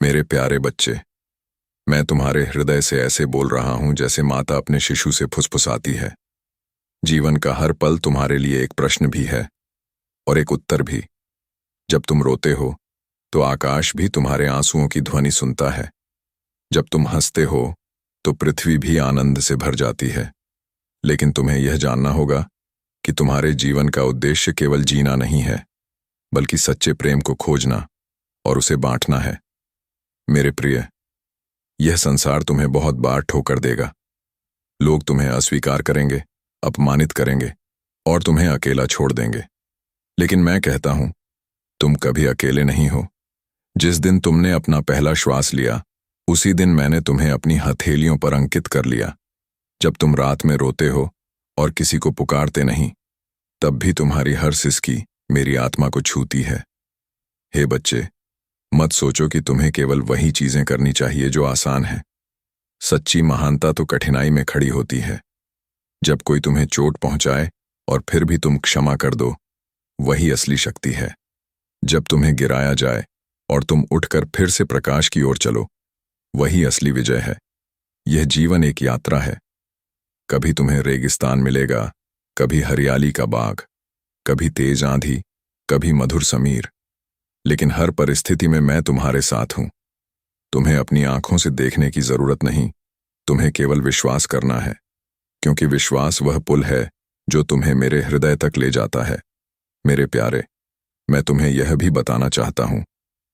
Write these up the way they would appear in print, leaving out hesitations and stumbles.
मेरे प्यारे बच्चे, मैं तुम्हारे हृदय से ऐसे बोल रहा हूं जैसे माता अपने शिशु से फुसफुसाती है। जीवन का हर पल तुम्हारे लिए एक प्रश्न भी है और एक उत्तर भी। जब तुम रोते हो तो आकाश भी तुम्हारे आंसुओं की ध्वनि सुनता है। जब तुम हंसते हो तो पृथ्वी भी आनंद से भर जाती है। लेकिन तुम्हें यह जानना होगा कि तुम्हारे जीवन का उद्देश्य केवल जीना नहीं है, बल्कि सच्चे प्रेम को खोजना और उसे बांटना है। मेरे प्रिय, यह संसार तुम्हें बहुत बार ठोकर देगा। लोग तुम्हें अस्वीकार करेंगे, अपमानित करेंगे और तुम्हें अकेला छोड़ देंगे। लेकिन मैं कहता हूं, तुम कभी अकेले नहीं हो। जिस दिन तुमने अपना पहला श्वास लिया, उसी दिन मैंने तुम्हें अपनी हथेलियों पर अंकित कर लिया। जब तुम रात में रोते हो और किसी को पुकारते नहीं, तब भी तुम्हारी हर सिसकी मेरी आत्मा को छूती है। हे बच्चे, मत सोचो कि तुम्हें केवल वही चीजें करनी चाहिए जो आसान है। सच्ची महानता तो कठिनाई में खड़ी होती है। जब कोई तुम्हें चोट पहुंचाए और फिर भी तुम क्षमा कर दो, वही असली शक्ति है। जब तुम्हें गिराया जाए और तुम उठकर फिर से प्रकाश की ओर चलो, वही असली विजय है। यह जीवन एक यात्रा है। कभी तुम्हें रेगिस्तान मिलेगा, कभी हरियाली का बाग, कभी तेज आंधी, कभी मधुर समीर। लेकिन हर परिस्थिति में मैं तुम्हारे साथ हूं। तुम्हें अपनी आंखों से देखने की जरूरत नहीं, तुम्हें केवल विश्वास करना है, क्योंकि विश्वास वह पुल है जो तुम्हें मेरे हृदय तक ले जाता है। मेरे प्यारे, मैं तुम्हें यह भी बताना चाहता हूं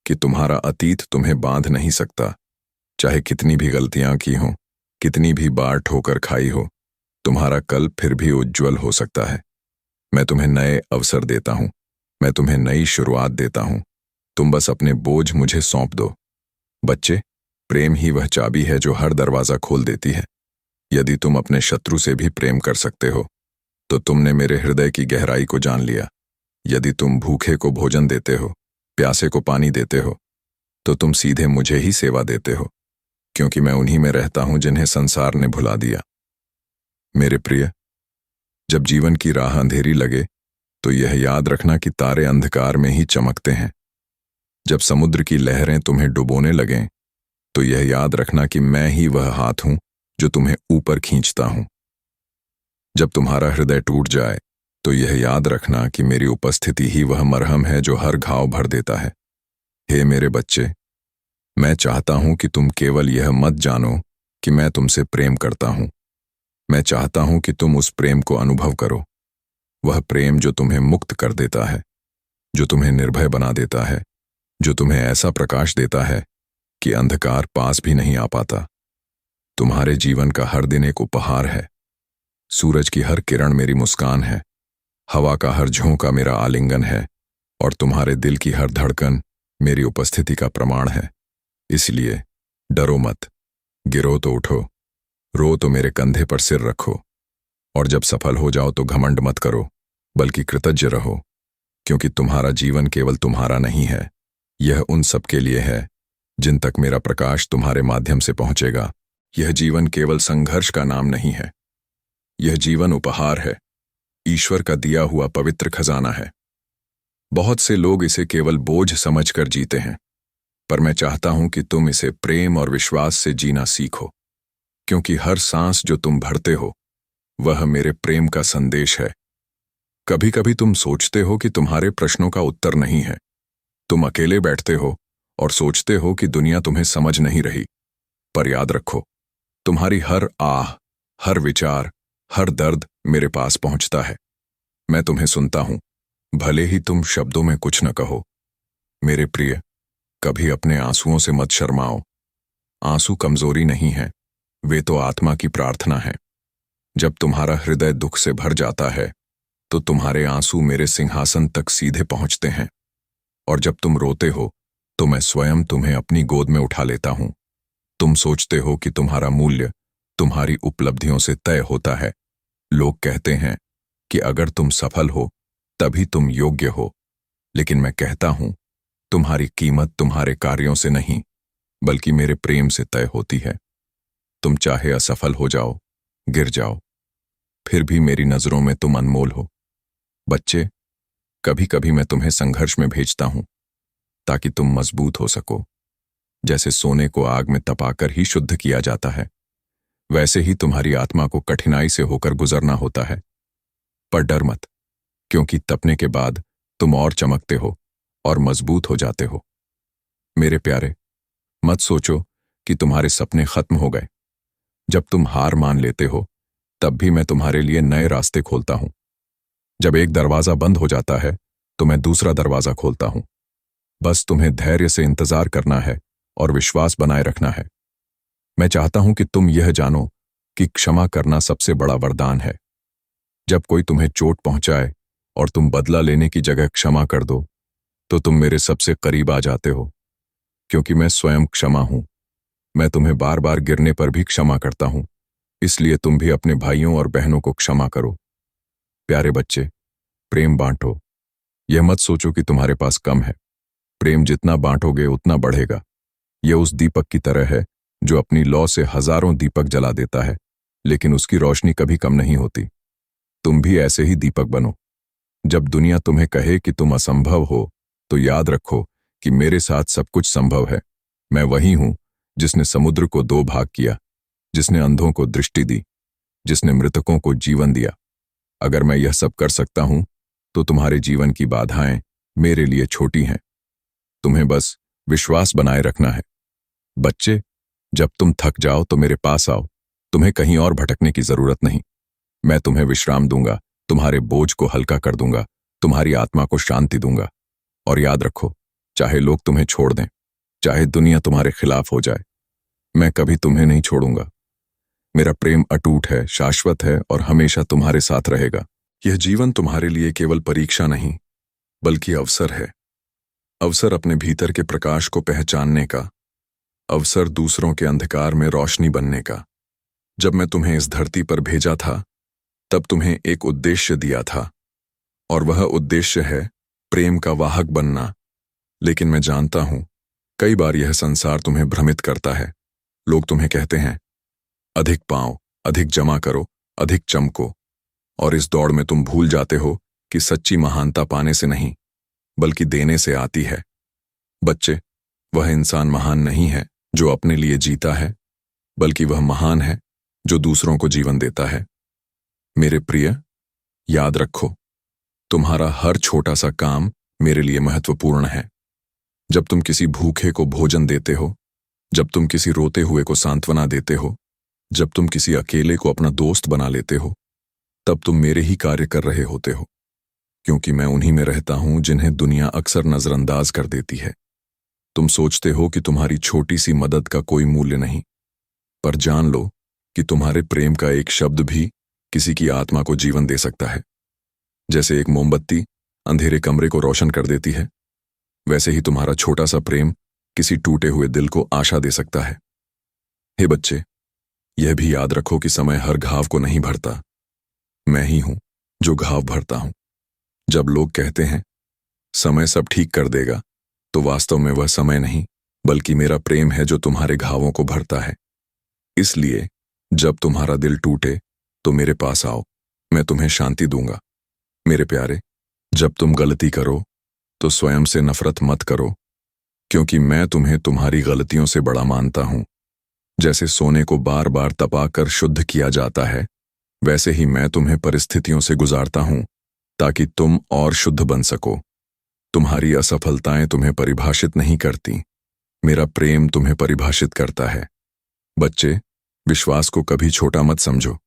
कि तुम्हारा अतीत तुम्हें बांध नहीं सकता। चाहे कितनी भी गलतियां की हों, कितनी भी बार ठोकर खाई हो, तुम्हारा कल फिर भी उज्जवल हो सकता है। मैं तुम्हें नए अवसर देता हूं, मैं तुम्हें नई शुरुआत देता हूं। तुम बस अपने बोझ मुझे सौंप दो। बच्चे, प्रेम ही वह चाबी है जो हर दरवाजा खोल देती है। यदि तुम अपने शत्रु से भी प्रेम कर सकते हो, तो तुमने मेरे हृदय की गहराई को जान लिया। यदि तुम भूखे को भोजन देते हो, प्यासे को पानी देते हो, तो तुम सीधे मुझे ही सेवा देते हो, क्योंकि मैं उन्हीं में रहता हूं जिन्हें संसार ने भुला दिया। मेरे प्रिय, जब जीवन की राह अंधेरी लगे, तो यह याद रखना कि तारे अंधकार में ही चमकते हैं। जब समुद्र की लहरें तुम्हें डुबोने लगें, तो यह याद रखना कि मैं ही वह हाथ हूं जो तुम्हें ऊपर खींचता हूं। जब तुम्हारा हृदय टूट जाए, तो यह याद रखना कि मेरी उपस्थिति ही वह मरहम है जो हर घाव भर देता है। हे मेरे बच्चे, मैं चाहता हूं कि तुम केवल यह मत जानो कि मैं तुमसे प्रेम करता हूं। मैं चाहता हूं कि तुम उस प्रेम को अनुभव करो। वह प्रेम जो तुम्हें मुक्त कर देता है, जो तुम्हें निर्भय बना देता है, जो तुम्हें ऐसा प्रकाश देता है कि अंधकार पास भी नहीं आ पाता। तुम्हारे जीवन का हर दिन एक उपहार है। सूरज की हर किरण मेरी मुस्कान है, हवा का हर झोंका मेरा आलिंगन है, और तुम्हारे दिल की हर धड़कन मेरी उपस्थिति का प्रमाण है। इसलिए डरो मत, गिरो तो उठो, रो तो मेरे कंधे पर सिर रखो, और जब सफल हो जाओ तो घमंड मत करो, बल्कि कृतज्ञ रहो, क्योंकि तुम्हारा जीवन केवल तुम्हारा नहीं है, यह उन सब के लिए है जिन तक मेरा प्रकाश तुम्हारे माध्यम से पहुंचेगा। यह जीवन केवल संघर्ष का नाम नहीं है, यह जीवन उपहार है, ईश्वर का दिया हुआ पवित्र खजाना है। बहुत से लोग इसे केवल बोझ समझकर जीते हैं, पर मैं चाहता हूं कि तुम इसे प्रेम और विश्वास से जीना सीखो, क्योंकि हर सांस जो तुम भरते हो, वह मेरे प्रेम का संदेश है। कभी कभी तुम सोचते हो कि तुम्हारे प्रश्नों का उत्तर नहीं है। तुम अकेले बैठते हो और सोचते हो कि दुनिया तुम्हें समझ नहीं रही। पर याद रखो, तुम्हारी हर आह, हर विचार, हर दर्द मेरे पास पहुंचता है। मैं तुम्हें सुनता हूं, भले ही तुम शब्दों में कुछ न कहो। मेरे प्रिय, कभी अपने आंसुओं से मत शर्माओ। आंसू कमजोरी नहीं है, वे तो आत्मा की प्रार्थना है। जब तुम्हारा हृदय दुख से भर जाता है, तो तुम्हारे आंसू मेरे सिंहासन तक सीधे पहुंचते हैं, और जब तुम रोते हो, तो मैं स्वयं तुम्हें अपनी गोद में उठा लेता हूं। तुम सोचते हो कि तुम्हारा मूल्य तुम्हारी उपलब्धियों से तय होता है। लोग कहते हैं कि अगर तुम सफल हो, तभी तुम योग्य हो। लेकिन मैं कहता हूं, तुम्हारी कीमत तुम्हारे कार्यों से नहीं, बल्कि मेरे प्रेम से तय होती है। तुम चाहे असफल हो जाओ, गिर जाओ, फिर भी मेरी नजरों में तुम अनमोल हो। बच्चे, कभी कभी मैं तुम्हें संघर्ष में भेजता हूं, ताकि तुम मजबूत हो सको। जैसे सोने को आग में तपाकर ही शुद्ध किया जाता है, वैसे ही तुम्हारी आत्मा को कठिनाई से होकर गुजरना होता है। पर डर मत, क्योंकि तपने के बाद तुम और चमकते हो और मजबूत हो जाते हो। मेरे प्यारे, मत सोचो कि तुम्हारे सपने खत्म हो गए। जब तुम हार मान लेते हो, तब भी मैं तुम्हारे लिए नए रास्ते खोलता हूं। जब एक दरवाजा बंद हो जाता है, तो मैं दूसरा दरवाजा खोलता हूं। बस तुम्हें धैर्य से इंतजार करना है और विश्वास बनाए रखना है। मैं चाहता हूं कि तुम यह जानो कि क्षमा करना सबसे बड़ा वरदान है। जब कोई तुम्हें चोट पहुंचाए और तुम बदला लेने की जगह क्षमा कर दो, तो तुम मेरे सबसे करीब आ जाते हो, क्योंकि मैं स्वयं क्षमा हूं। मैं तुम्हें बार बार गिरने पर भी क्षमा करता हूं, इसलिए तुम भी अपने भाइयों और बहनों को क्षमा करो। प्यारे बच्चे, प्रेम बांटो। यह मत सोचो कि तुम्हारे पास कम है। प्रेम जितना बांटोगे उतना बढ़ेगा। यह उस दीपक की तरह है जो अपनी लौ से हजारों दीपक जला देता है, लेकिन उसकी रोशनी कभी कम नहीं होती। तुम भी ऐसे ही दीपक बनो। जब दुनिया तुम्हें कहे कि तुम असंभव हो, तो याद रखो कि मेरे साथ सब कुछ संभव है। मैं वही हूं जिसने समुद्र को 2 भाग किया, जिसने अंधों को दृष्टि दी, जिसने मृतकों को जीवन दिया। अगर मैं यह सब कर सकता हूं, तो तुम्हारे जीवन की बाधाएं मेरे लिए छोटी हैं। तुम्हें बस विश्वास बनाए रखना है। बच्चे, जब तुम थक जाओ तो मेरे पास आओ। तुम्हें कहीं और भटकने की जरूरत नहीं। मैं तुम्हें विश्राम दूंगा, तुम्हारे बोझ को हल्का कर दूंगा, तुम्हारी आत्मा को शांति दूंगा। और याद रखो, चाहे लोग तुम्हें छोड़ दें, चाहे दुनिया तुम्हारे खिलाफ हो जाए, मैं कभी तुम्हें नहीं छोड़ूंगा। मेरा प्रेम अटूट है, शाश्वत है और हमेशा तुम्हारे साथ रहेगा। यह जीवन तुम्हारे लिए केवल परीक्षा नहीं, बल्कि अवसर है। अवसर अपने भीतर के प्रकाश को पहचानने का, अवसर दूसरों के अंधकार में रोशनी बनने का। जब मैं तुम्हें इस धरती पर भेजा था, तब तुम्हें एक उद्देश्य दिया था, और वह उद्देश्य है प्रेम का वाहक बनना। लेकिन मैं जानता हूं, कई बार यह संसार तुम्हें भ्रमित करता है। लोग तुम्हें कहते हैं, अधिक पाओ, अधिक जमा करो, अधिक चमको, और इस दौड़ में तुम भूल जाते हो कि सच्ची महानता पाने से नहीं, बल्कि देने से आती है। बच्चे, वह इंसान महान नहीं है जो अपने लिए जीता है, बल्कि वह महान है जो दूसरों को जीवन देता है। मेरे प्रिय, याद रखो, तुम्हारा हर छोटा सा काम मेरे लिए महत्वपूर्ण है। जब तुम किसी भूखे को भोजन देते हो, जब तुम किसी रोते हुए को सांत्वना देते हो, जब तुम किसी अकेले को अपना दोस्त बना लेते हो, तब तुम मेरे ही कार्य कर रहे होते हो, क्योंकि मैं उन्हीं में रहता हूं जिन्हें दुनिया अक्सर नजरअंदाज कर देती है। तुम सोचते हो कि तुम्हारी छोटी सी मदद का कोई मूल्य नहीं, पर जान लो कि तुम्हारे प्रेम का एक शब्द भी किसी की आत्मा को जीवन दे सकता है। जैसे एक मोमबत्ती अंधेरे कमरे को रोशन कर देती है, वैसे ही तुम्हारा छोटा सा प्रेम किसी टूटे हुए दिल को आशा दे सकता है। हे बच्चे, यह भी याद रखो कि समय हर घाव को नहीं भरता। मैं ही हूं जो घाव भरता हूं। जब लोग कहते हैं समय सब ठीक कर देगा, तो वास्तव में वह समय नहीं, बल्कि मेरा प्रेम है जो तुम्हारे घावों को भरता है। इसलिए जब तुम्हारा दिल टूटे, तो मेरे पास आओ, मैं तुम्हें शांति दूंगा। मेरे प्यारे, जब तुम गलती करो, तो स्वयं से नफरत मत करो, क्योंकि मैं तुम्हें तुम्हारी गलतियों से बड़ा मानता हूं। जैसे सोने को बार बार तपाकर शुद्ध किया जाता है, वैसे ही मैं तुम्हें परिस्थितियों से गुजारता हूं, ताकि तुम और शुद्ध बन सको। तुम्हारी असफलताएं तुम्हें परिभाषित नहीं करती, मेरा प्रेम तुम्हें परिभाषित करता है। बच्चे, विश्वास को कभी छोटा मत समझो।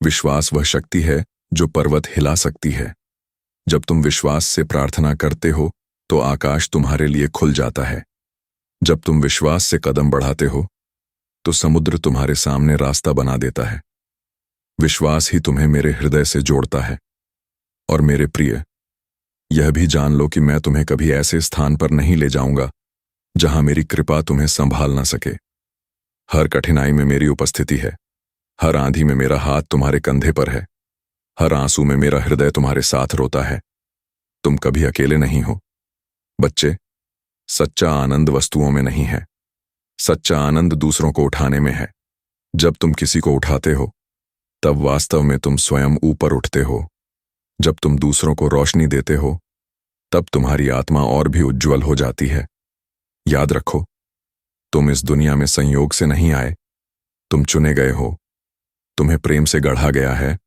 विश्वास वह शक्ति है जो पर्वत हिला सकती है। जब तुम विश्वास से प्रार्थना करते हो, तो आकाश तुम्हारे लिए खुल जाता है। जब तुम विश्वास से कदम बढ़ाते हो, तो समुद्र तुम्हारे सामने रास्ता बना देता है। विश्वास ही तुम्हें मेरे हृदय से जोड़ता है। और मेरे प्रिय, यह भी जान लो कि मैं तुम्हें कभी ऐसे स्थान पर नहीं ले जाऊंगा जहां मेरी कृपा तुम्हें संभाल ना सके। हर कठिनाई में मेरी उपस्थिति है, हर आंधी में मेरा हाथ तुम्हारे कंधे पर है, हर आंसू में मेरा हृदय तुम्हारे साथ रोता है। तुम कभी अकेले नहीं हो। बच्चे, सच्चा आनंद वस्तुओं में नहीं है, सच्चा आनंद दूसरों को उठाने में है। जब तुम किसी को उठाते हो, तब वास्तव में तुम स्वयं ऊपर उठते हो। जब तुम दूसरों को रोशनी देते हो, तब तुम्हारी आत्मा और भी उज्जवल हो जाती है। याद रखो, तुम इस दुनिया में संयोग से नहीं आए, तुम चुने गए हो। तुम्हें प्रेम से गढ़ा गया है,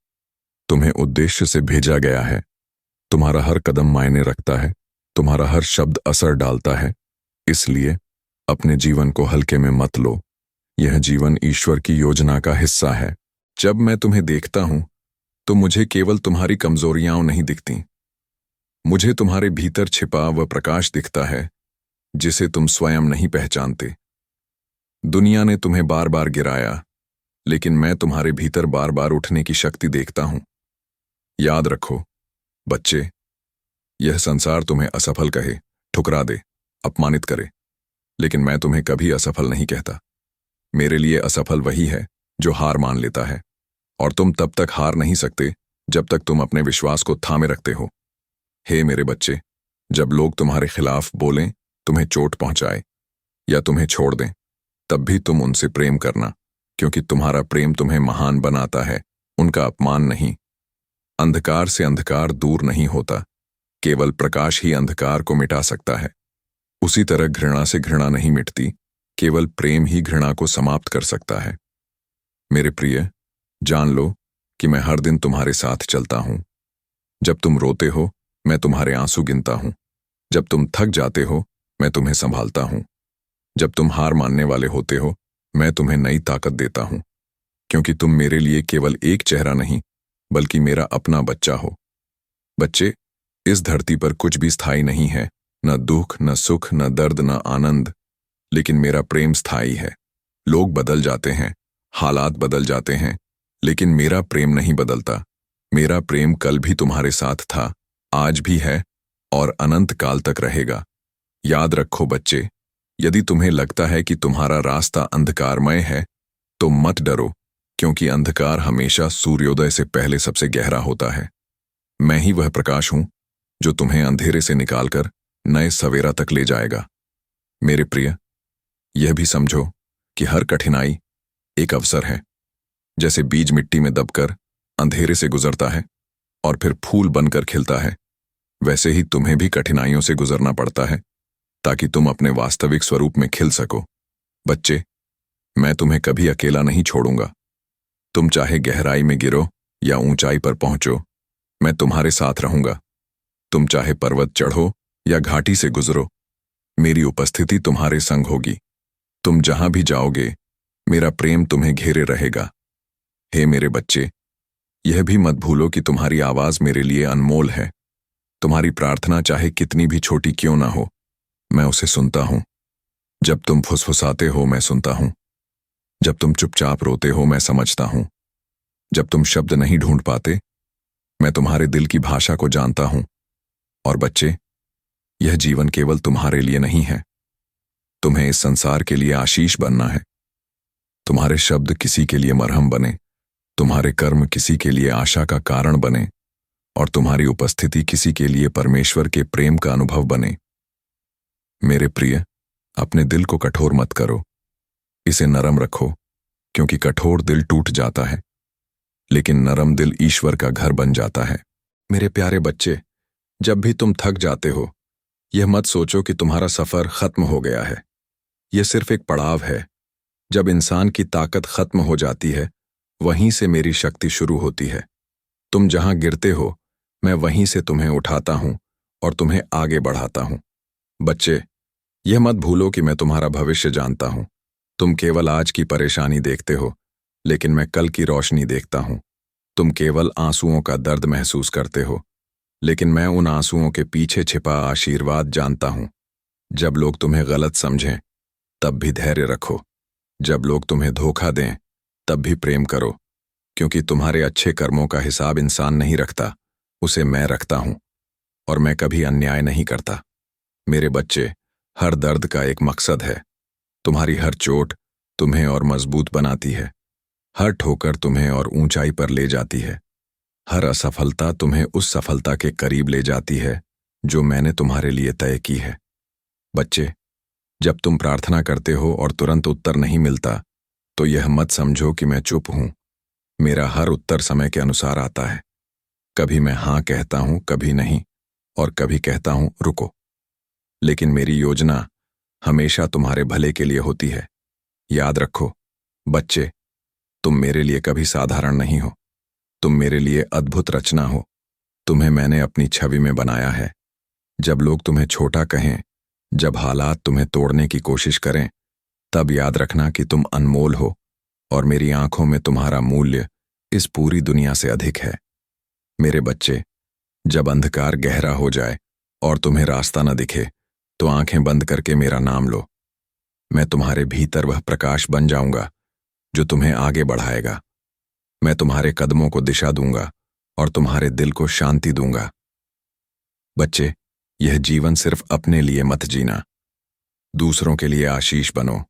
तुम्हें उद्देश्य से भेजा गया है। तुम्हारा हर कदम मायने रखता है, तुम्हारा हर शब्द असर डालता है। इसलिए अपने जीवन को हल्के में मत लो। यह जीवन ईश्वर की योजना का हिस्सा है। जब मैं तुम्हें देखता हूं तो मुझे केवल तुम्हारी कमजोरियां नहीं दिखती, मुझे तुम्हारे भीतर छिपा वह प्रकाश दिखता है जिसे तुम स्वयं नहीं पहचानते। दुनिया ने तुम्हें बार बार गिराया, लेकिन मैं तुम्हारे भीतर बार बार उठने की शक्ति देखता हूं। याद रखो बच्चे, यह संसार तुम्हें असफल कहे, ठुकरा दे, अपमानित करे, लेकिन मैं तुम्हें कभी असफल नहीं कहता। मेरे लिए असफल वही है जो हार मान लेता है, और तुम तब तक हार नहीं सकते जब तक तुम अपने विश्वास को थामे रखते हो। हे मेरे बच्चे, जब लोग तुम्हारे खिलाफ बोलें, तुम्हें चोट पहुंचाए या तुम्हें छोड़ दें, तब भी तुम उनसे प्रेम करना, क्योंकि तुम्हारा प्रेम तुम्हें महान बनाता है, उनका अपमान नहीं। अंधकार से अंधकार दूर नहीं होता, केवल प्रकाश ही अंधकार को मिटा सकता है। उसी तरह घृणा से घृणा नहीं मिटती, केवल प्रेम ही घृणा को समाप्त कर सकता है। मेरे प्रिय, जान लो कि मैं हर दिन तुम्हारे साथ चलता हूं। जब तुम रोते हो, मैं तुम्हारे आंसू गिनता हूं। जब तुम थक जाते हो, मैं तुम्हें संभालता हूं। जब तुम हार मानने वाले होते हो, मैं तुम्हें नई ताकत देता हूं, क्योंकि तुम मेरे लिए केवल एक चेहरा नहीं, बल्कि मेरा अपना बच्चा हो। बच्चे, इस धरती पर कुछ भी स्थायी नहीं है, न दुख, न सुख, न दर्द, न आनंद, लेकिन मेरा प्रेम स्थायी है। लोग बदल जाते हैं, हालात बदल जाते हैं, लेकिन मेरा प्रेम नहीं बदलता। मेरा प्रेम कल भी तुम्हारे साथ था, आज भी है और अनंत काल तक रहेगा। याद रखो बच्चे, यदि तुम्हें लगता है कि तुम्हारा रास्ता अंधकारमय है, तो मत डरो, क्योंकि अंधकार हमेशा सूर्योदय से पहले सबसे गहरा होता है। मैं ही वह प्रकाश हूं जो तुम्हें अंधेरे से निकालकर नए सवेरा तक ले जाएगा। मेरे प्रिय, यह भी समझो कि हर कठिनाई एक अवसर है। जैसे बीज मिट्टी में दबकर अंधेरे से गुजरता है और फिर फूल बनकर खिलता है, वैसे ही तुम्हें भी कठिनाइयों से गुजरना पड़ता है ताकि तुम अपने वास्तविक स्वरूप में खिल सको। बच्चे, मैं तुम्हें कभी अकेला नहीं छोड़ूंगा। तुम चाहे गहराई में गिरो या ऊंचाई पर पहुंचो, मैं तुम्हारे साथ रहूंगा। तुम चाहे पर्वत चढ़ो या घाटी से गुजरो, मेरी उपस्थिति तुम्हारे संग होगी। तुम जहां भी जाओगे, मेरा प्रेम तुम्हें घेरे रहेगा। हे मेरे बच्चे, यह भी मत भूलो कि तुम्हारी आवाज मेरे लिए अनमोल है। तुम्हारी प्रार्थना चाहे कितनी भी छोटी क्यों ना हो, मैं उसे सुनता हूं। जब तुम फुसफुसाते हो, मैं सुनता हूं। जब तुम चुपचाप रोते हो, मैं समझता हूं। जब तुम शब्द नहीं ढूंढ पाते, मैं तुम्हारे दिल की भाषा को जानता हूं। और बच्चे, यह जीवन केवल तुम्हारे लिए नहीं है, तुम्हें इस संसार के लिए आशीष बनना है। तुम्हारे शब्द किसी के लिए मरहम बने, तुम्हारे कर्म किसी के लिए आशा का कारण बने, और तुम्हारी उपस्थिति किसी के लिए परमेश्वर के प्रेम का अनुभव बने। मेरे प्रिय, अपने दिल को कठोर मत करो, इसे नरम रखो, क्योंकि कठोर दिल टूट जाता है, लेकिन नरम दिल ईश्वर का घर बन जाता है। मेरे प्यारे बच्चे, जब भी तुम थक जाते हो, यह मत सोचो कि तुम्हारा सफर खत्म हो गया है। यह सिर्फ एक पड़ाव है। जब इंसान की ताकत खत्म हो जाती है, वहीं से मेरी शक्ति शुरू होती है। तुम जहां गिरते हो, मैं वहीं से तुम्हें उठाता हूं और तुम्हें आगे बढ़ाता हूं। बच्चे, यह मत भूलो कि मैं तुम्हारा भविष्य जानता हूं। तुम केवल आज की परेशानी देखते हो, लेकिन मैं कल की रोशनी देखता हूं। तुम केवल आंसुओं का दर्द महसूस करते हो, लेकिन मैं उन आंसुओं के पीछे छिपा आशीर्वाद जानता हूं। जब लोग तुम्हें गलत समझें, तब भी धैर्य रखो। जब लोग तुम्हें धोखा दें, तब भी प्रेम करो, क्योंकि तुम्हारे अच्छे कर्मों का हिसाब इंसान नहीं रखता, उसे मैं रखता हूं, और मैं कभी अन्याय नहीं करता। मेरे बच्चे, हर दर्द का एक मकसद है। तुम्हारी हर चोट तुम्हें और मजबूत बनाती है। हर ठोकर तुम्हें और ऊंचाई पर ले जाती है। हर असफलता तुम्हें उस सफलता के करीब ले जाती है जो मैंने तुम्हारे लिए तय की है। बच्चे, जब तुम प्रार्थना करते हो और तुरंत उत्तर नहीं मिलता, तो यह मत समझो कि मैं चुप हूं। मेरा हर उत्तर समय के अनुसार आता है। कभी मैं हां कहता हूं, कभी नहीं, और कभी कहता हूं रुको। लेकिन मेरी योजना हमेशा तुम्हारे भले के लिए होती है। याद रखो बच्चे, तुम मेरे लिए कभी साधारण नहीं हो। तुम मेरे लिए अद्भुत रचना हो। तुम्हें मैंने अपनी छवि में बनाया है। जब लोग तुम्हें छोटा कहें, जब हालात तुम्हें तोड़ने की कोशिश करें, तब याद रखना कि तुम अनमोल हो और मेरी आंखों में तुम्हारा मूल्य इस पूरी दुनिया से अधिक है। मेरे बच्चे, जब अंधकार गहरा हो जाए और तुम्हें रास्ता न दिखे, तो आंखें बंद करके मेरा नाम लो। मैं तुम्हारे भीतर वह प्रकाश बन जाऊंगा जो तुम्हें आगे बढ़ाएगा। मैं तुम्हारे कदमों को दिशा दूंगा और तुम्हारे दिल को शांति दूंगा। बच्चे, यह जीवन सिर्फ अपने लिए मत जीना, दूसरों के लिए आशीष बनो।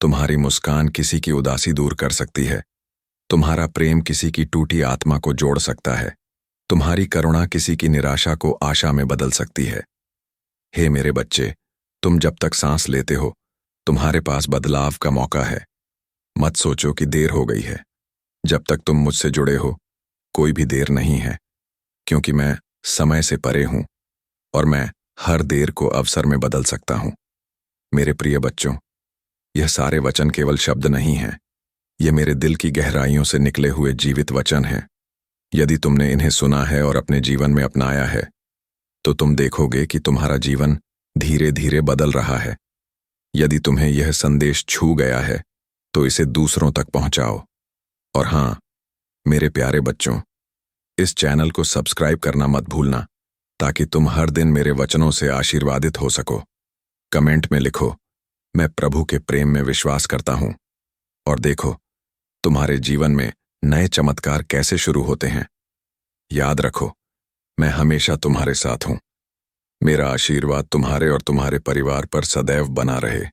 तुम्हारी मुस्कान किसी की उदासी दूर कर सकती है। तुम्हारा प्रेम किसी की टूटी आत्मा को जोड़ सकता है। तुम्हारी करुणा किसी की निराशा को आशा में बदल सकती है। हे मेरे बच्चे, तुम जब तक सांस लेते हो, तुम्हारे पास बदलाव का मौका है। मत सोचो कि देर हो गई है। जब तक तुम मुझसे जुड़े हो, कोई भी देर नहीं है, क्योंकि मैं समय से परे हूं और मैं हर देर को अवसर में बदल सकता हूं। मेरे प्रिय बच्चों, यह सारे वचन केवल शब्द नहीं हैं। ये मेरे दिल की गहराइयों से निकले हुए जीवित वचन हैं। यदि तुमने इन्हें सुना है और अपने जीवन में अपनाया है, तो तुम देखोगे कि तुम्हारा जीवन धीरे धीरे बदल रहा है। यदि तुम्हें यह संदेश छू गया है, तो इसे दूसरों तक पहुंचाओ। और हाँ, मेरे प्यारे बच्चों, इस चैनल को सब्सक्राइब करना मत भूलना, ताकि तुम हर दिन मेरे वचनों से आशीर्वादित हो सको। कमेंट में लिखो, मैं प्रभु के प्रेम में विश्वास करता हूं, और देखो तुम्हारे जीवन में नए चमत्कार कैसे शुरू होते हैं। याद रखो, मैं हमेशा तुम्हारे साथ हूं। मेरा आशीर्वाद तुम्हारे और तुम्हारे परिवार पर सदैव बना रहे।